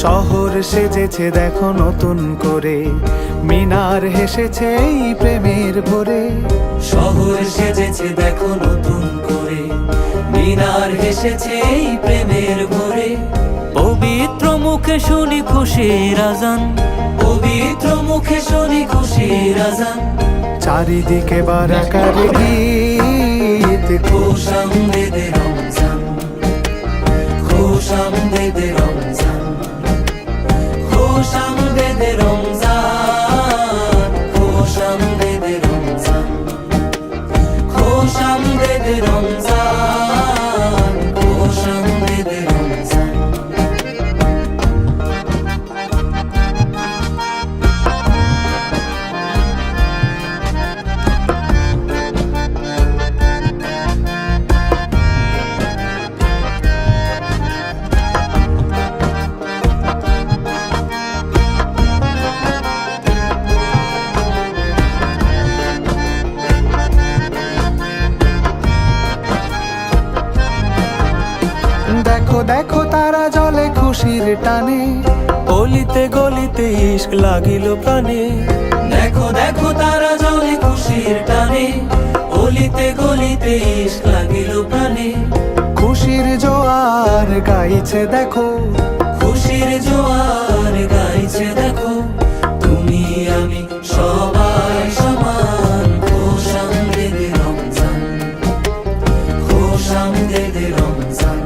শহর সেজেছে দেখো নতুন করে, মিনার হেসেছে এই প্রেমের ভোরে। শহর সেজেছে দেখো নতুন করে, মিনার হেসেছে এই প্রেমের ভোরে। পবিত্র মুখে শুনি খুশির আজান, পবিত্র মুখে শুনি খুশির আজান। চারিদিকে বারাকার গীত, খুশ আমদেদে রমজান, খুশ আমদেদে রমজান, খুশ আমদেদে রমজান, খুশ আমদেদে রমজান, খুশ আমদেদে রমজান, খুশ আমদেদে রমজান। দেখো দেখো তারা জলে খুশির টানে, অলিতে গলিতে ইশক লাগিল প্রাণে। দেখো দেখো তারা জলে খুশির টানে, অলিতে গলিতে ইশক লাগিল প্রাণে। খুশির জোয়ার গাইছে দেখো, খুশির জোয়ার গাইছে দেখো। তুমি আমি সবাই সমান, খুশ আমদেদে রমজান, খুশ আমদেদে রমজান,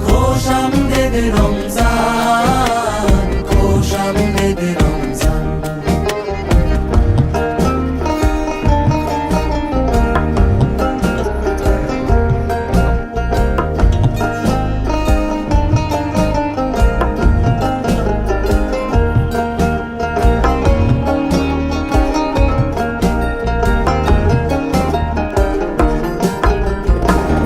খুশ আমদেদে রমজান, খুশ আমদেদে রমজান।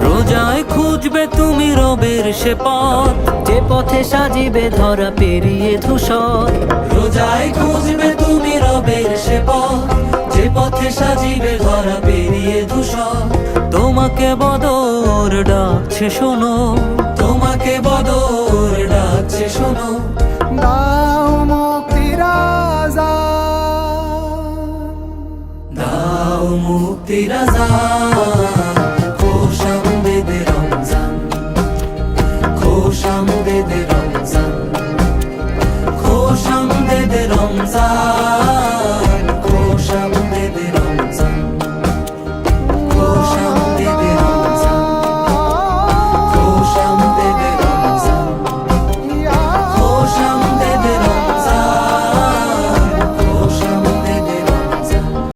রোজায় খুঁজবে তুমি রবের সে পথ, যে পথে সাজিবে ধরা পেরিয়ে ধূসর। রোজায় খুঁজবে তুমি রবের সে পথ, যে পথে সাজিবে ধরা পেরিয়ে ধূসর। তোমাকে বদর ডাকছে শোনো, তোমাকে বদর ডাকছে শোনো। দাও মুক্তির আযান, দাও মুক্তির আযান, খুশ আমদেদে রমজান, খুশ আমদেদে রমজান।